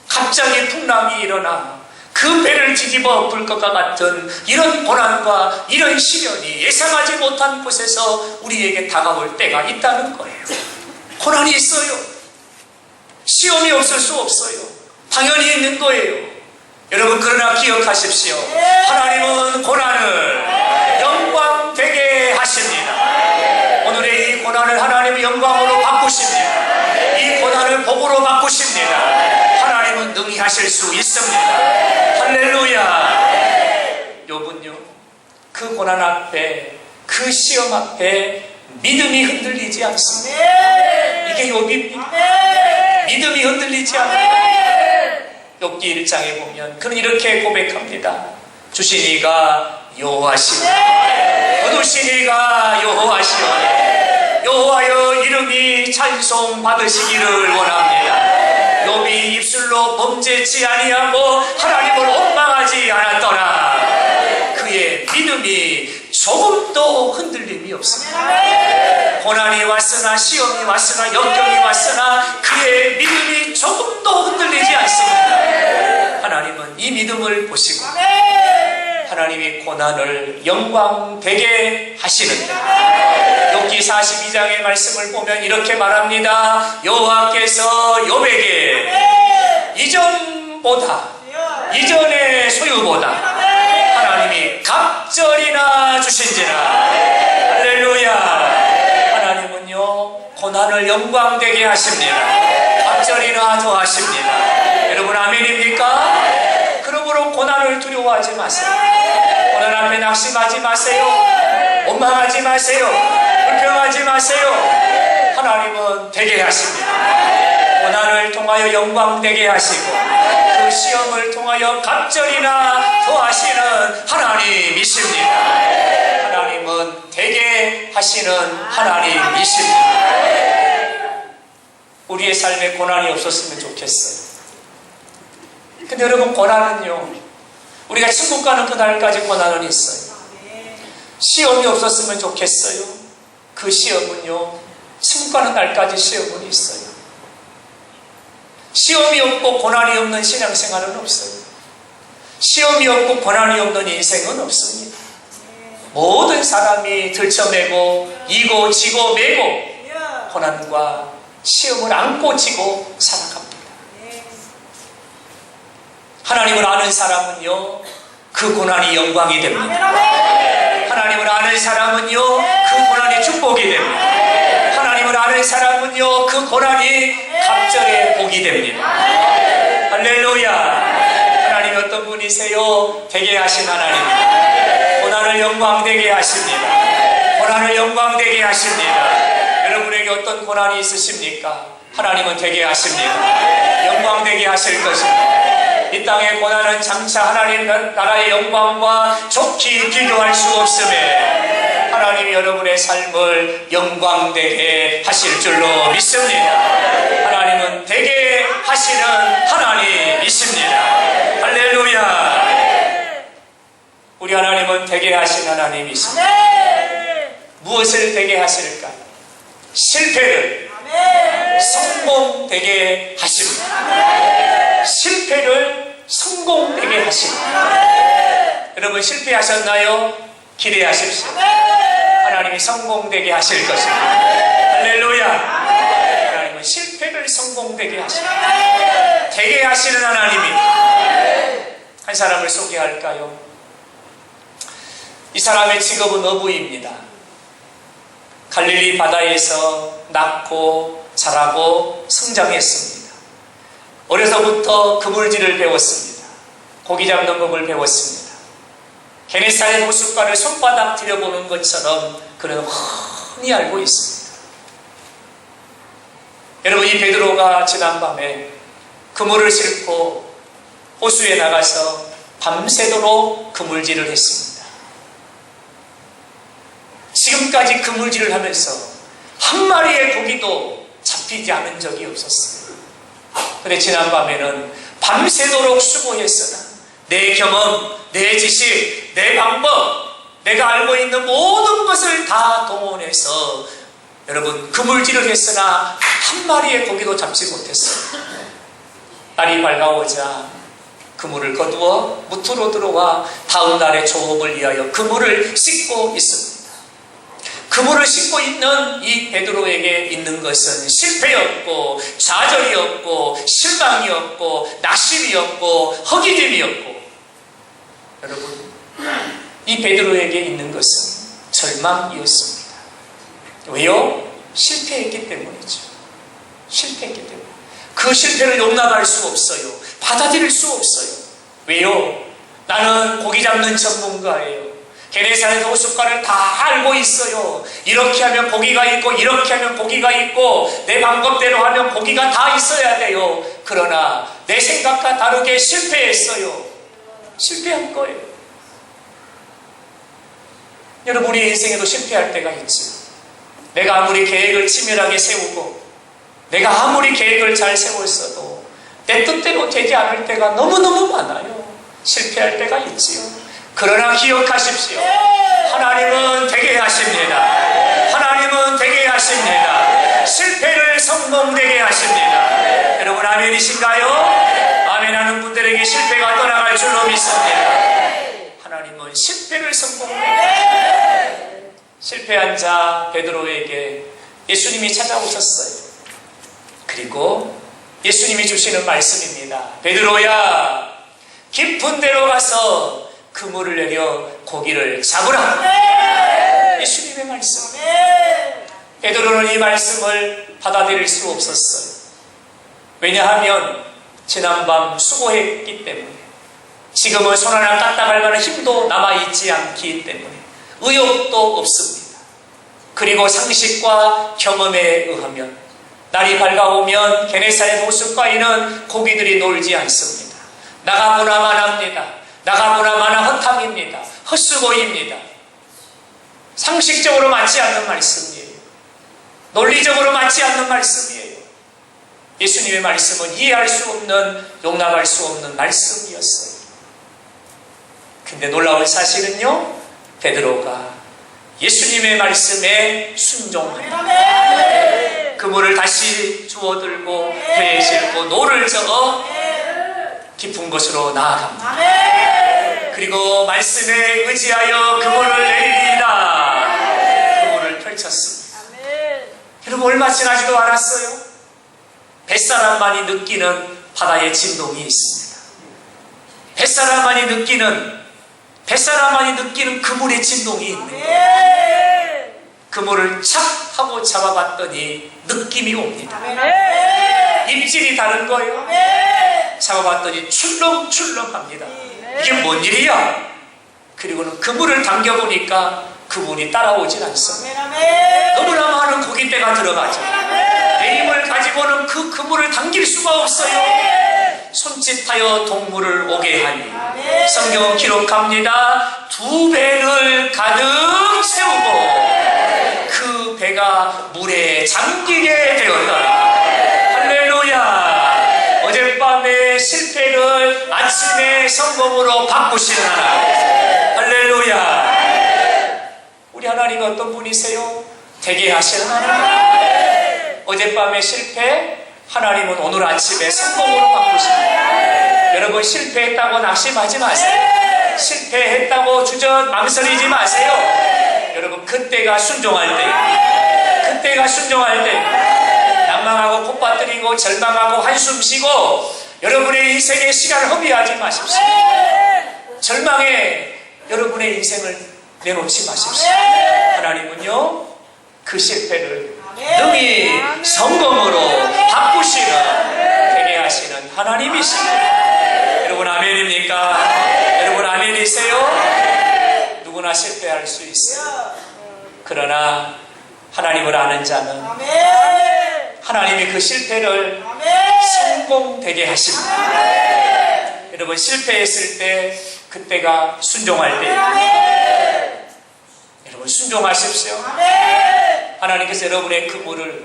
갑자기 풍랑이 일어나 그 배를 뒤집어 엎을 것과 같은 이런 고난과 이런 시련이 예상하지 못한 곳에서 우리에게 다가올 때가 있다는 거예요. 고난이 있어요. 시험이 없을 수 없어요. 당연히 있는 거예요. 여러분, 그러나 기억하십시오. 하나님은 고난을 영광되게 하십니다. 오늘의 이 고난을 하나님의 영광으로 바꾸십니다. 이 고난을 복으로 바꾸십니다. 하나님은 능히 하실 수 있습니다. 할렐루야. 욥은요, 그 고난 앞에, 그 시험 앞에 믿음이 흔들리지 않습니다. 이게 욥입니다. 믿음이 흔들리지 않아요. 욥기 1장에 보면 그는 이렇게 고백합니다. 주신 이가 여호와시오니 거두신 이가 여호와시오니 여호와여 이름이 찬송 받으시기를 원합니다. 욥이 입술로 범죄치 아니하고 하나님을 원망하지 않았더라. 그의 믿음이 조금도 흔들림이 없습니다. 고난이 왔으나 시험이 왔으나 역경이 왔으나 그의 믿음이 조금도 흔들리지 않습니다. 하나님은 이 믿음을 보시고 하나님이 고난을 영광되게 하시는데, 욥기 42장의 말씀을 보면 이렇게 말합니다. 여호와께서 욥에게 이전의 소유보다 하나님이 갑절이나 주신지라. 할렐루야. 하나님은요, 고난을 영광되게 하십니다. 갑절이나 더하십니다. 여러분, 아멘입니까? 그러므로 고난을 두려워하지 마세요. 고난 앞에 낙심하지 마세요. 원망하지 마세요. 불평하지 마세요. 하나님은 되게 하십니다. 고난을 통하여 영광되게 하시고 그 시험을 통하여 갑절이나 더하시는 하나님이십니다. 하나님은 되게 하시는 하나님이십니다. 우리의 삶에 고난이 없었으면 좋겠어요. 근데 여러분, 고난은요, 우리가 천국 가는 그날까지 고난은 있어요. 시험이 없었으면 좋겠어요. 그 시험은요, 승과는 날까지 시험은 있어요. 시험이 없고 고난이 없는 신앙생활은 없어요. 시험이 없고 고난이 없는 인생은 없습니다. 모든 사람이 들쳐매고 이고 지고 매고 고난과 시험을 안고 지고 살아갑니다. 하나님을 아는 사람은요, 그 고난이 영광이 됩니다. 하나님을 아는 사람은요, 그 고난이 축복이 됩니다. 하나님을 아는 사람은요, 그 고난이 갑절의 복이 됩니다. 할렐루야. 하나님이 어떤 분이세요? 되게 하신 하나님. 고난을 영광되게 하십니다. 고난을 영광되게 하십니다. 여러분에게 어떤 고난이 있으십니까? 하나님은 되게 하십니다. 영광되게 하실 것입니다. 이 땅의 고난은 장차 하나님 나라의 영광과 좋게 비교할 수 없음에 하나님이 여러분의 삶을 영광되게 하실 줄로 믿습니다. 하나님은 되게 하시는 하나님이십니다. 할렐루야. 우리 하나님은 되게 하신 하나님이십니다. 무엇을 되게 하실까? 실패를 성공되게 하십니다. 실패를 성공되게 하십니다. 여러분 실패하셨나요? 기대하십시오. 하나님이 성공되게 하실 것입니다. 할렐루야. 하나님은 실패를 성공되게 하십니다. 되게 하시는 하나님이. 한 사람을 소개할까요? 이 사람의 직업은 어부입니다. 갈릴리 바다에서 낳고 자라고 성장했습니다. 어려서부터 그물질을 배웠습니다. 고기 잡는 법을 배웠습니다. 게네사렛 호숫가를 손바닥 들여보는 것처럼 그는 훤히 알고 있습니다. 여러분, 이 베드로가 지난밤에 그물을 싣고 호수에 나가서 밤새도록 그물질을 했습니다. 지금까지 그물질을 하면서 한 마리의 고기도 잡히지 않은 적이 없었어요. 그런데 지난밤에는 밤새도록 수고했으나 내 경험, 내 지식, 내 방법, 내가 알고 있는 모든 것을 다 동원해서 여러분 그물질을 했으나 한 마리의 고기도 잡지 못했어요. 날이 밝아오자 그물을 거두어 무트로 들어와 다음 날의 조업을 위하여 그물을 씻고 있습니다. 그물을 싣고 있는 이 베드로에게 있는 것은 실패였고 좌절이었고 실망이었고 낙심이었고 허기짐이었고, 여러분 이 베드로에게 있는 것은 절망이었습니다. 왜요? 실패했기 때문이죠. 실패했기 때문에 그 실패를 용납할 수 없어요. 받아들일 수 없어요. 왜요? 나는 고기 잡는 전문가예요. 게네사렛 호숫가를 다 알고 있어요. 이렇게 하면 고기가 있고 이렇게 하면 고기가 있고 내 방법대로 하면 고기가 다 있어야 돼요. 그러나 내 생각과 다르게 실패했어요. 실패한 거예요. 여러분, 우리 인생에도 실패할 때가 있죠. 내가 아무리 계획을 치밀하게 세우고 내가 아무리 계획을 잘 세웠어도 내 뜻대로 되지 않을 때가 너무너무 많아요. 실패할 때가 있지요. 그러나 기억하십시오. 하나님은 되게 하십니다. 하나님은 되게 하십니다. 실패를 성공되게 하십니다. 여러분 아멘이신가요? 아멘하는 분들에게 실패가 떠나갈 줄로 믿습니다. 하나님은 실패를 성공되게 하십니다. 실패한 자 베드로에게 예수님이 찾아오셨어요. 그리고 예수님이 주시는 말씀입니다. 베드로야, 깊은 데로 가서 그물을 내려 고기를 잡으라. 예수님의 말씀. 베드로는 이 말씀을 받아들일 수 없었어요. 왜냐하면 지난밤 수고했기 때문에, 지금은 손 하나 까딱할 만한 힘도 남아있지 않기 때문에 의욕도 없습니다. 그리고 상식과 경험에 의하면 날이 밝아오면 게네사렛 호숫가에는 고기들이 놀지 않습니다. 나가보나만 합니다. 나가보나마나 허탕입니다. 헛수고입니다. 상식적으로 맞지 않는 말씀이에요. 논리적으로 맞지 않는 말씀이에요. 예수님의 말씀은 이해할 수 없는, 용납할 수 없는 말씀이었어요. 근데 놀라운 사실은요, 베드로가 예수님의 말씀에 순종합니다. 그물을 다시 주워들고 배에 싣고 노를 저어 깊은 곳으로 나아갑니다. 그리고 말씀에 의지하여 그물을 내리리이다. 그물을 펼쳤습니다. 여러분, 얼마 지나지도 않았어요. 뱃사람만이 느끼는 바다의 진동이 있습니다. 뱃사람만이 느끼는 그물의 진동이 있는 거예요. 그물을 착 하고 잡아봤더니 느낌이 옵니다. 입질이 다른 거예요. 잡아봤더니 출렁출렁합니다. 이게 뭔 일이야? 그리고는 그물을 당겨보니까 그분이 따라오질 않습니다. 너무나 많은 고깃대가 들어가죠. 내 힘을 가지고는 그 그물을 당길 수가 없어요. 손짓하여 동물을 오게 하니 성경은 기록합니다. 2배를 가득 세우고 그 배가 물에 잠기게 되었더라. 할렐루야. 어젯밤의 실패를 아침에 성공으로 바꾸시는 하나님. 할렐루야. 우리 하나님은 어떤 분이세요? 되게 하시는 하나님. 어젯밤의 실패, 하나님은 오늘 아침에 성공으로 바꾸십니다. 여러분, 실패했다고 낙심하지 마세요. 실패했다고 주저 망설이지 마세요. 여러분, 그때가 순종할 때, 낭망하고 콧바뜨리고 절망하고 한숨 쉬고 여러분의 인생의 시간을 허비하지 마십시오. 절망에 여러분의 인생을 내놓지 마십시오. 하나님은요, 그 실패를 능히 성공으로 바꾸시는, 되게 하시는 하나님이십니다. 여러분, 아멘입니까? 여러분, 아멘이세요? 누구나 실패할 수 있어요. 그러나 하나님을 아는 자는 하나님이 그 실패를 성공되게 하십니다. 여러분, 실패했을 때, 그때가 순종할 때, 여러분, 순종하십시오. 하나님께서 여러분의 그물을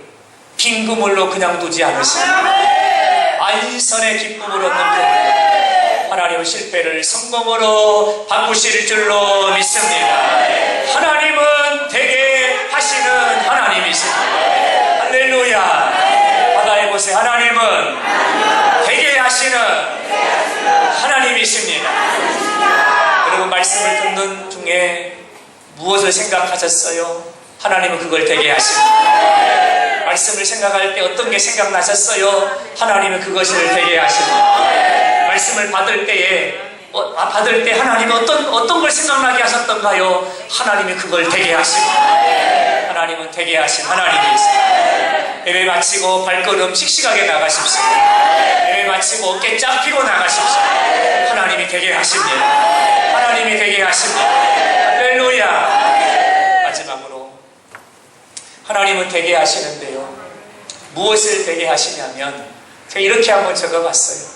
빈 그물로 그냥 두지 않으십니다. 안선의 기쁨을 얻는 그물, 하나님은 실패를 성공으로 바꾸실 줄로 믿습니다. 하나님은 되게 하시는 하나님이십니다. 할렐루야. 바다의 곳에 하나님은 되게 하시는 하나님이십니다. 여러분, 말씀을 듣는 중에 무엇을 생각하셨어요? 하나님은 그걸 되게 하십니다. 말씀을 생각할 때 어떤 게 생각나셨어요? 하나님은 그것을 되게 하십니다. 말씀을 받을 때 하나님은 어떤 걸 생각나게 하셨던가요? 하나님이 그걸 되게 하십니다. 하나님은 되게 하신 하나님이십니다. 예배 마치고 발걸음 씩씩하게 나가십시오. 예배 마치고 어깨 쫙 펴고 나가십시오. 하나님이 되게 하십니다. 하나님이 되게 하십니다. 할렐루야. 마지막으로, 하나님은 되게 하시는데요, 무엇을 되게 하시냐면, 제가 이렇게 한번 적어봤어요.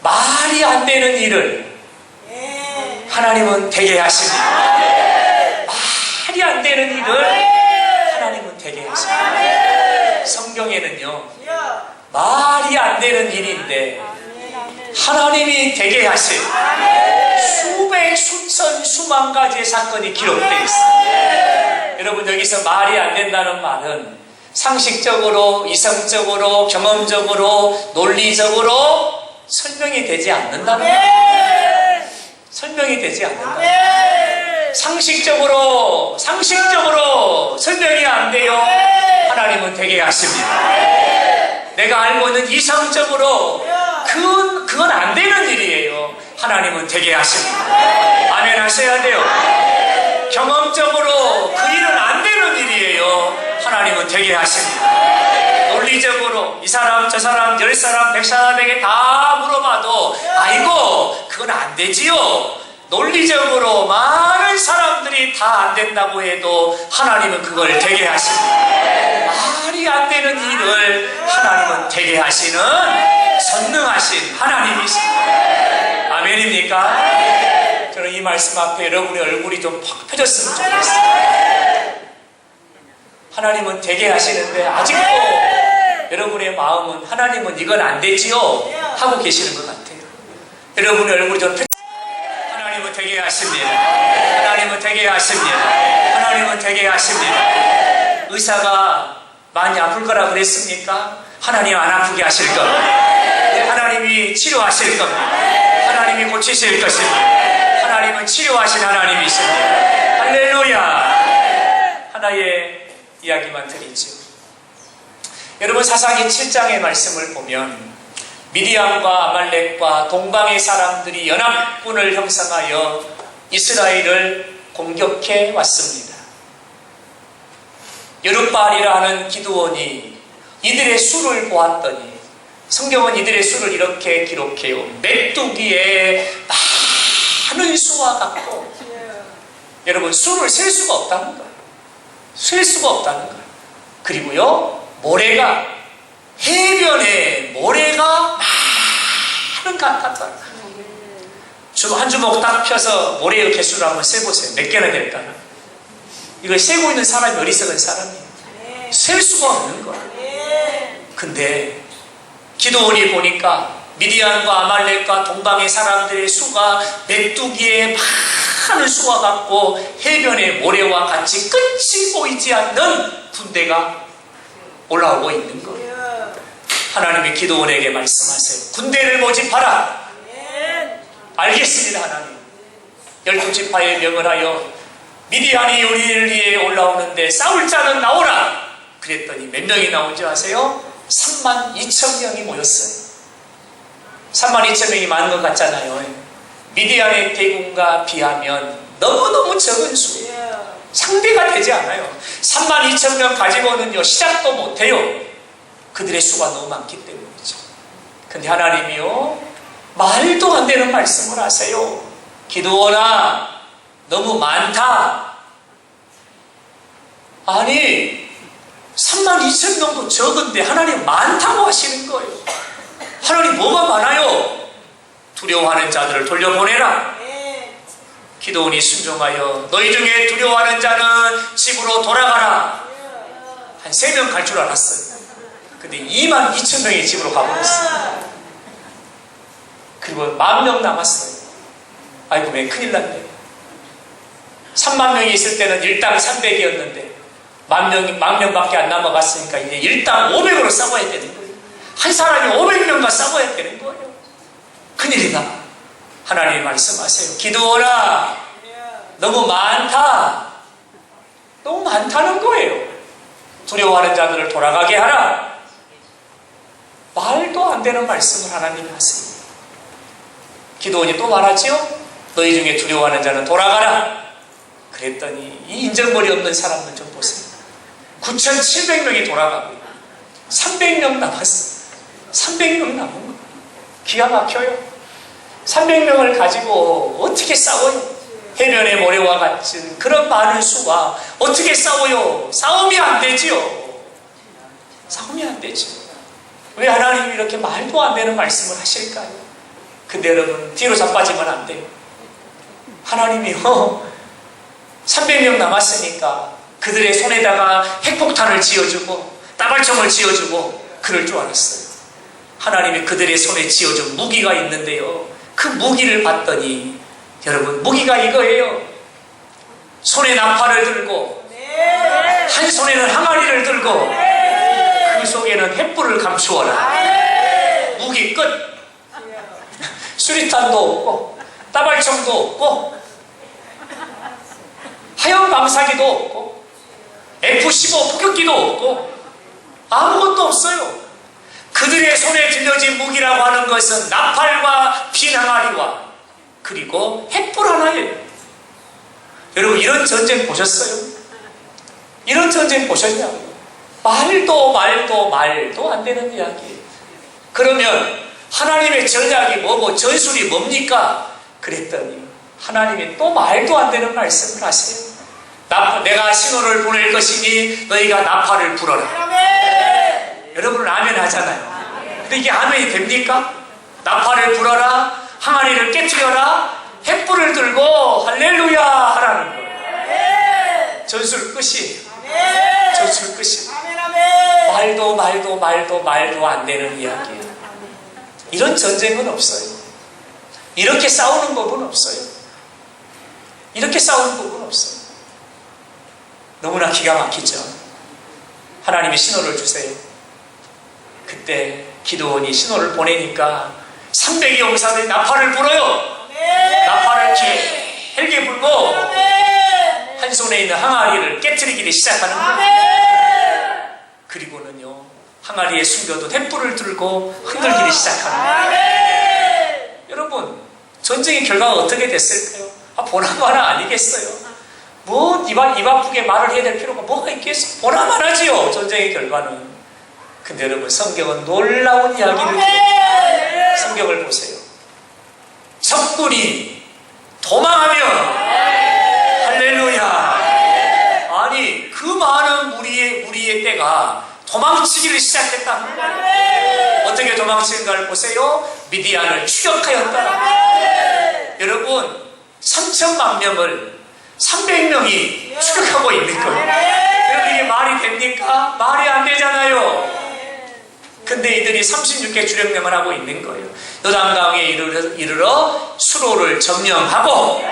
말이 안 되는 일을 하나님은 되게 하십니다. 말이 안 되는 일을 하나님은 되게 하십니다. 성경에는요, 말이 안 되는 일인데 하나님이 되게 하실 수백, 수천, 수만 가지의 사건이 기록되어 있습니다. 여러분, 여기서 말이 안 된다는 말은 상식적으로, 이성적으로, 경험적으로, 논리적으로 설명이 되지 않는다는 말이에요. 설명이 되지 않는다. 상식적으로 설명이 안 돼요. 하나님은 되게 하십니다. 내가 알고 있는 이성적으로 그건 안 되는 일이에요. 하나님은 되게 하십니다. 아멘 하셔야 돼요. 경험적으로 그 일은 안 되는 일이에요. 하나님은 되게 하십니다. 논리적으로 이 사람 저 사람 10사람 100사람에게 다 물어봐도 아이고 그건 안 되지요. 논리적으로 많은 사람들이 다 안 된다고 해도 하나님은 그걸 되게 하십니다. 말이 안 되는 일을 하나님은 되게 하시는 전능하신 하나님이십니다. 아멘입니까? 저는 이 말씀 앞에 여러분의 얼굴이 좀 팍 펴졌으면 좋겠어요. 하나님은 되게 하시는데 아직도 여러분의 마음은 하나님은 이건 안 되지요 하고 계시는 것 같아요. 여러분의 얼굴이 좀 펴. 하나님은 되게 하십니다. 하나님은 되게 하십니다. 하나님은 되게 하십니다. 의사가 많이 아플 거라 그랬습니까? 하나님 안 아프게 하실 겁니다. 하나님이 치료하실 겁니다. 하나님이 고치실 것입니다. 하나님은 치료하신 하나님이십니다. 할렐루야. 하나의 이야기만 드리죠. 여러분, 사사기 7장의 말씀을 보면 미디안과 아말렉과 동방의 사람들이 연합군을 형성하여 이스라엘을 공격해 왔습니다. 여룻바알이라 하는 기드온이 이들의 수를 보았더니, 성경은 이들의 수를 이렇게 기록해요. 메뚜기에 많은 수와 같고, 여러분, 수를 셀 수가 없다는 거예요. 셀 수가 없다는 거예요. 그리고요, 모래가, 해변에 모래가 많은 것 같았다. 한 주먹 딱 펴서 모래의 개수를 한번 세보세요. 몇 개나 될까요? 이걸 세고 있는 사람이 어리석은 사람이에요. 셀 수가 없는 거예요. 근데 기드온이 보니까 미디안과 아말렉과 동방의 사람들의 수가 메뚜기에 많은 수와 같고 해변의 모래와 같이 끝이 보이지 않는 군대가 올라오고 있는 거예요. 하나님이 기드온에게 말씀하세요. 군대를 모집하라. 알겠습니다, 하나님. 12지파에 명을 하여 미디안이 우리를 위해 올라오는데 싸울 자는 나오라. 그랬더니 몇 명이 나온지 아세요? 32,000명이 모였어요. 32,000명이 많은 것 같잖아요. 미디안의 대군과 비하면 너무너무 적은 수예요. 상대가 되지 않아요. 32,000명 가지고는요, 시작도 못해요. 그들의 수가 너무 많기 때문이죠. 근데 하나님이요, 말도 안 되는 말씀을 하세요. 기드온아, 너무 많다. 아니, 32,000명도 적은데 하나님 많다고 하시는 거예요. 하나님 뭐가 많아요? 두려워하는 자들을 돌려보내라. 기드온이 순종하여 너희 중에 두려워하는 자는 집으로 돌아가라. 한 3명 갈 줄 알았어요. 근데 22,000명이 집으로 가버렸어요. 그리고 10,000명 남았어요. 아이고, 왜 큰일 났네. 3만 명이 있을 때는 일당 300이었는데 10,000명밖에 안 남아갔으니까 이제 일당 500으로 싸워야 되는 거예요. 한 사람이 500명과 싸워야 되는 거예요. 큰일이다. 하나님이 말씀하세요. 기드온아, 너무 많다. 너무 많다는 거예요. 두려워하는 자들을 돌아가게 하라. 말도 안 되는 말씀을 하나님이 하세요. 기드온이 또 말하지요. 너희 중에 두려워하는 자는 돌아가라. 그랬더니 이 인정머리 없는 사람들 좀 보세요. 9,700명이 돌아가고 300명 남았어요. 300명 남은 거예요. 기가 막혀요. 300명을 가지고 어떻게 싸워요? 해변의 모래와 같은 그런 많은 수와 어떻게 싸워요? 싸움이 안 되지요. 싸움이 안 되죠. 왜 하나님이 이렇게 말도 안 되는 말씀을 하실까요? 근데 여러분, 뒤로 자빠지면 안 돼요. 하나님이요, 300명 남았으니까 그들의 손에다가 핵폭탄을 지어주고 따발총을 지어주고 그럴 줄 알았어요. 하나님이 그들의 손에 지어준 무기가 있는데요, 그 무기를 봤더니 여러분, 무기가 이거예요. 손에 나팔을 들고 한 손에는 항아리를 들고 그 속에는 횃불을 감추어라. 무기 끝. 수리탄도 없고 따발총도 없고 하얀 방사기도 없고 F-15 폭격기도 없고 아무것도 없어요. 그들의 손에 들려진 무기라고 하는 것은 나팔과 빈항아리와 그리고 횃불 하나예요. 여러분, 이런 전쟁 보셨어요? 이런 전쟁 보셨냐고요? 말도 안 되는 이야기예요. 그러면 하나님의 전략이 뭐고 전술이 뭡니까? 그랬더니 하나님이 또 말도 안 되는 말씀을 하세요. 내가 신호를 보낼 것이니 너희가 나팔을 불어라. 아멘. 여러분은 아멘 하잖아요. 근데 이게 아멘이 됩니까? 나팔을 불어라, 항아리를 깨트려라, 횃불을 들고 할렐루야 하라는 거예요. 전술 끝이. 전술 끝이. 말도 안 되는 이야기예요. 이런 전쟁은 없어요. 이렇게 싸우는 법은 없어요. 이렇게 싸우는 법은 없어요. 너무나 기가 막히죠. 하나님이 신호를 주세요. 그때 기드온이 신호를 보내니까 300의 용사들이 나팔을 불어요. 나팔을 길게 불고 한 손에 있는 항아리를 깨트리기 시작하는 거예요. 그리고는요, 항아리에 숨겨둔 횃불을 들고 흔들기 시작하는 거예요. 여러분, 전쟁의 결과가 어떻게 됐을까요? 보나마나 아니겠어요? 뭐 입 아프게 말을 해야 될 필요가 뭐가 있겠어? 보나마나지요, 전쟁의 결과는. 근데 여러분, 성경은 놀라운 이야기를 기록해요. 성경을 보세요. 적군이 도망하면, 할렐루야. 아니, 그 많은 무리의 때가 도망치기를 시작했다는 거예요. 어떻게 도망치는가를 보세요. 미디안을 추격하였다. 여러분, 3천만 명을 300명이 추격하고 있는 거예요. 여러분, 이게 말이 됩니까? 말이 안 되잖아요. 근데 이들이 36개 주력령을 하고 있는 거예요. 요단강에 이르러 수로를 점령하고,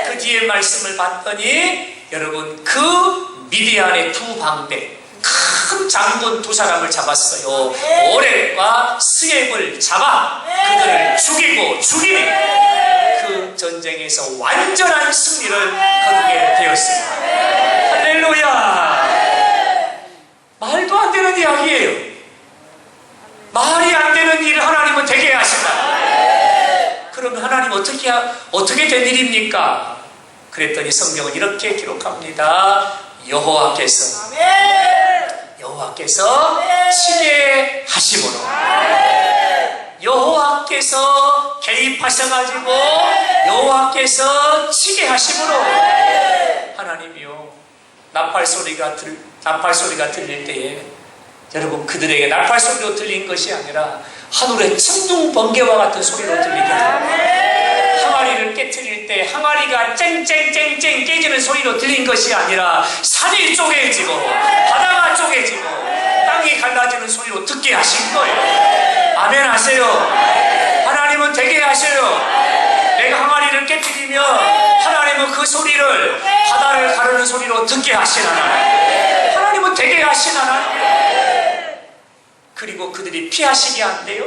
그 뒤에 말씀을 봤더니 여러분, 그 미디안의 두 방대, 큰 장군 두 사람을 잡았어요. 오렉과 스엡을 잡아 그들을 죽이고 죽이니 그 전쟁에서 완전한 승리를 거두게 되었습니다. 할렐루야. 말도 안 되는 이야기예요. 말이 안 되는 일을 하나님은 되게 하신다. 그러면 하나님 어떻게 된 일입니까? 그랬더니 성경은 이렇게 기록합니다. 여호와께서 치게 하심으로, 여호와께서 개입하셔가지고 여호와께서 치게 하심으로, 하나님이요, 나팔 소리가 들릴 때에 여러분, 그들에게 나팔 소리로 들린 것이 아니라 하늘의 천둥 번개와 같은 소리로 들리게 됩니다. 항아리를 깨트릴 때 항아리가 쨍쨍쨍쨍 깨지는 소리로 들린 것이 아니라 산이 쪼개지고 바다가 쪼개지고 땅이 갈라지는 소리로 듣게 하신 거예요. 아멘 하세요. 하나님은 되게 하셔요. 내가 항아리를 깨트리면 하나님은 그 소리를 바다를 가르는 소리로 듣게 하신 하나님. 하나님은 되게 하신 하나님. 그리고 그들이 피하시기 안 돼요.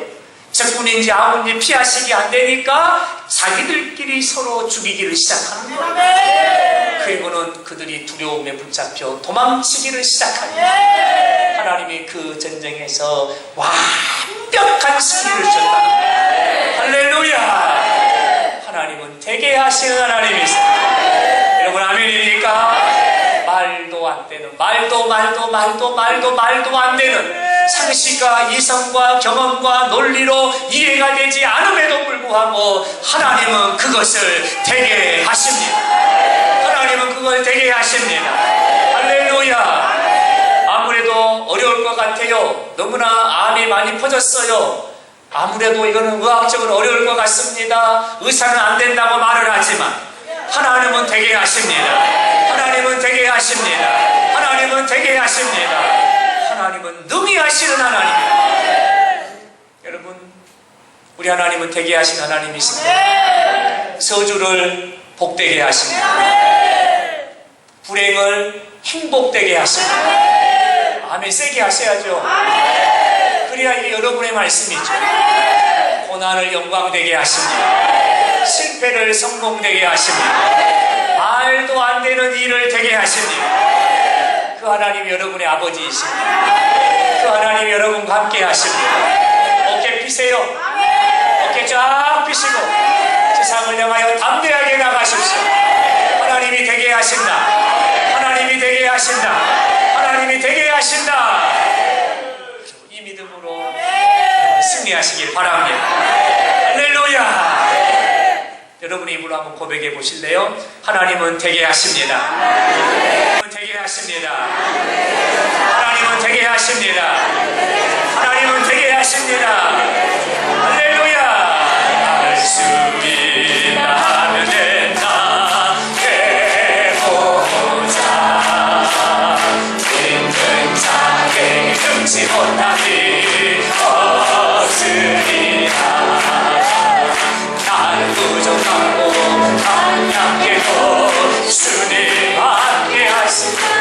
적군인지 아군인지 피하시기 안 되니까 자기들끼리 서로 죽이기를 시작하는 거예요. 그리고는 그들이 두려움에 붙잡혀 도망치기를 시작합니다. 하나님이 그 전쟁에서 완벽한 승리를 주셨다. 할렐루야. 하나님은 되게 하시는 하나님이세요. 여러분, 아멘입니까? 말도 안 되는, 말도 안 되는, 상식과 이성과 경험과 논리로 이해가 되지 않음에도 불구하고 하나님은 그것을 되게 하십니다. 하나님은 그걸 되게 하십니다. 할렐루야. 아무래도 어려울 것 같아요. 너무나 암이 많이 퍼졌어요. 아무래도 이거는 의학적으로 어려울 것 같습니다. 의사는 안 된다고 말을 하지만 하나님은 되게 하십니다. 하나님은 되게 하십니다. 하나님은 되게 하십니다. 하나님은 능히 하시는 하나님입니다. 여러분, 우리 하나님은 되게 하신 하나님이십니다. 저주를 복되게 하십니다. 불행을 행복되게 하십니다. 아멘. 세게 하셔야죠. 그래야 이게 여러분의 말씀이죠. 고난을 영광되게 하십니다. 실패를 성공되게 하십니다. 말도 안 되는 일을 되게 하십니다. 그 하나님이 여러분의 아버지이십니다. 그 하나님이 여러분과 함께 하십니다. 어깨 피세요. 어깨 쫙 피시고 세상을 향하여 담대하게 나가십시오. 하나님이 되게 하신다. 하나님이 되게 하신다. 하나님이 되게 하신다. 이 믿음으로 승리하시길 바랍니다. 할렐루야. 여러분의 입으로 한번 고백해 보실래요? 하나님은 되게 하십니다. 하나님은 되게 하십니다. 하나님은 되게 하십니다. 하나님은 되게 하십니다. 할렐루야. 말씀이 나는 된다 해보자. 힘든 자에게 금치 못하니 없으리라. 나는 부족하고 난 약해도 주님 함께 하시네.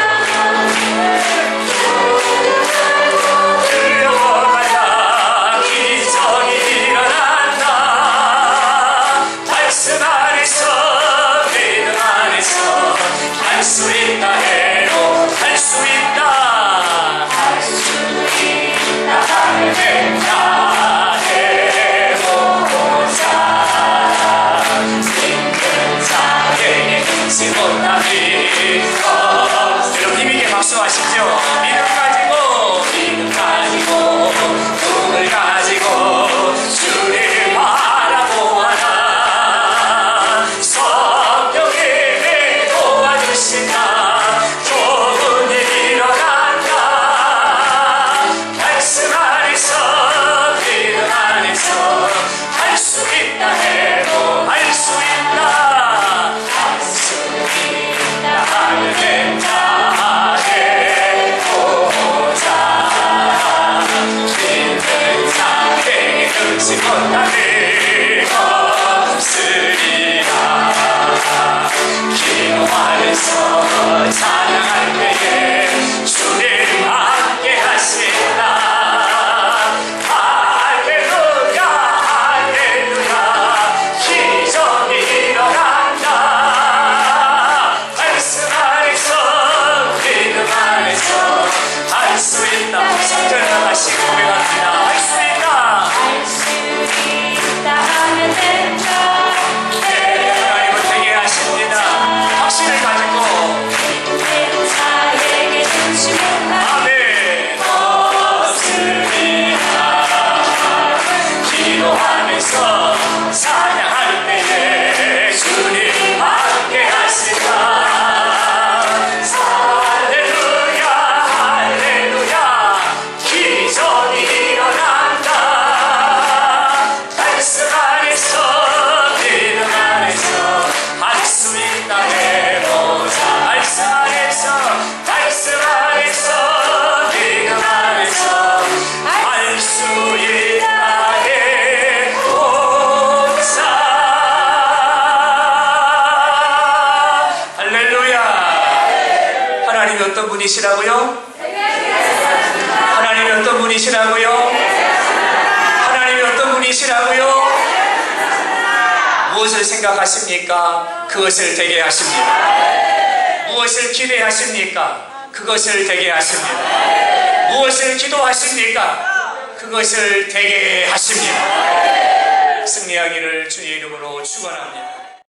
있다. 3절과 다시 고백합니다. 할 수 있다. 할 수 있다 하면 된다. 네, 하나님은 되게 하십니다. 확신을 가지고 자에게 주시는 아멘. 없습니다. 기도하면서 찬양할 때에 주님 함께 하시다. 할렐루야 할렐루야 기적이 일어난다. 말씀 안에서 믿음 안에서 할 수 있다 해보자. 말씀 안에서 믿음 안에서 할 수 있다 해보자. 할렐루야. 하나님이 어떤 분이시라고요? 하나님이 어떤 분이시라고요? 하나님이 어떤 분이시라고요? 무엇을 생각하십니까? 그것을 되게 하십니다. 무엇을 기대하십니까? 그것을 되게 하십니다. 무엇을 기도하십니까? 그것을 되게 하십니다. 승리하기를 주의 이름으로 축원합니다.